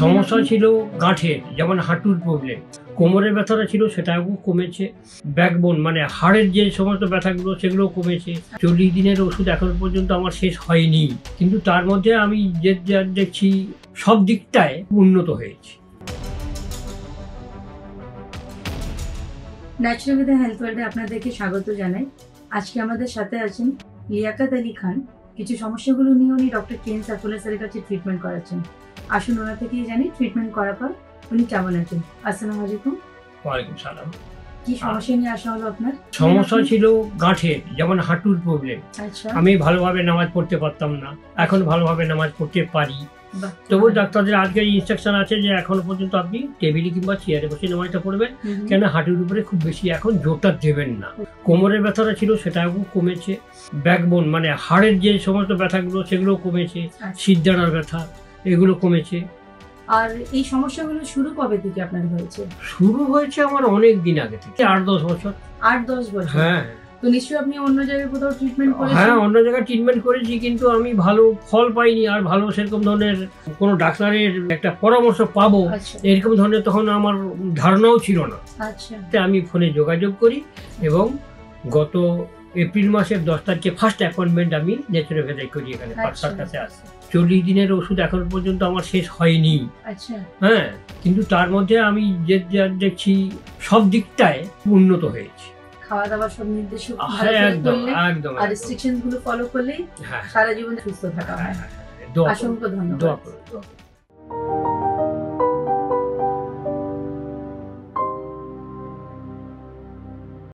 সমস্যা ছিল গাঁঠের, যেমন হাঁটুর প্রবলেম, কোমরের ব্যথাটা ছিল সেটাও কমেছে, ব্যাকবোন মানে হাড়ের যে সমস্ত ব্যথাগুলো সেগুলো কমেছে। 40 দিনের ওষুধ এখন পর্যন্ত আমার শেষ হয়নি, কিন্তু তার মধ্যে আমি যে যা দেখছি সব দিকটায় উন্নত হয়েছে। ন্যাচুরাল হেলথ ওয়ার্ল্ডে আপনাদেরকে স্বাগত জানাই। আজকে আমাদের সাথে আছেন লিয়াকত আলী খান। কিছু সমস্যাগুলো নিয়ে উনি ডক্টর কেন সাইফুল্লাহ স্যারের কাছে ট্রিটমেন্ট করাচ্ছেন। আসুন ওনার থেকেই জানি ট্রিটমেন্ট করার পর উনি কেমন আছেন। আসসালামু আলাইকুম। ওয়ালাইকুম সালাম। কি সমস্যা নিয়ে আসা হলো আপনার? সমস্যা ছিল গাঁঠের, যেমন হাঁটুর প্রবলেম। আচ্ছা, আমি ভালোভাবে নামাজ পড়তে পারতাম না, এখন ভালোভাবে নামাজ পড়তে পারি। বাহ। তবু ডাক্তারদের আজকের ইনস্ট্রাকশন আছে যে এখনো পর্যন্ত আপনি টেবিলে কিংবা চেয়ারে বসে নামাজটা পড়বেন, কেন হাঁটুর উপরে খুব বেশি এখন জোরটা দেবেন না। কোমরের ব্যথাটা ছিল সেটাও কমেছে, ব্যাকবোন মানে হাড়ের যে সমস্ত ব্যথাগুলো সেগুলো কমেছে, সিদ্ধারার ব্যথা এগুলো কমেছে। আর এই সমস্যাগুলো শুরু কবে থেকে আপনার হয়েছে? শুরু হয়েছে আমার অনেক দিন আগে থেকে, 8-10 বছর। 8-10 বছর? হ্যাঁ তো নিশ্চয়ই আপনি অন্য জায়গায় কোথাও ট্রিটমেন্ট করেছেন? হ্যাঁ, অন্য জায়গায় ট্রিটমেন্ট করেছি, কিন্তু আমি ভালো ফল পাইনি, আর ভালো সেরকম ধরনের কোনো ডাক্তারের একটা পরামর্শ পাবো আচ্ছা এরকম ধরনের তখন আমার ধারণাও ছিল না। আচ্ছা, আমি ফোনে যোগাযোগ করি এবং গত এপ্রিল মাসের 10 তারিখে ফার্স্ট অ্যাপয়েন্টমেন্ট আমি ন্যাচুরোপ্যাথি করি এখানে ডাক্তার কাছে আসি। 40 দিনের ওষুধ এখন পর্যন্ত আমার শেষ হয়নি। আচ্ছা। হ্যাঁ, কিন্তু তার মধ্যে আমি যে যা দেখছি সব দিকটায় উন্নত হয়েছে। খাওয়া দাওয়া সব নির্দেশ একদম একদম আর রেস্ট্রিকশন গুলো ফলো করলেই হ্যাঁ, সারা জীবন সুস্থ থাকা হয়। দোয়া করুন, অসংখ্য ধন্যবাদ। দোয়া করুন।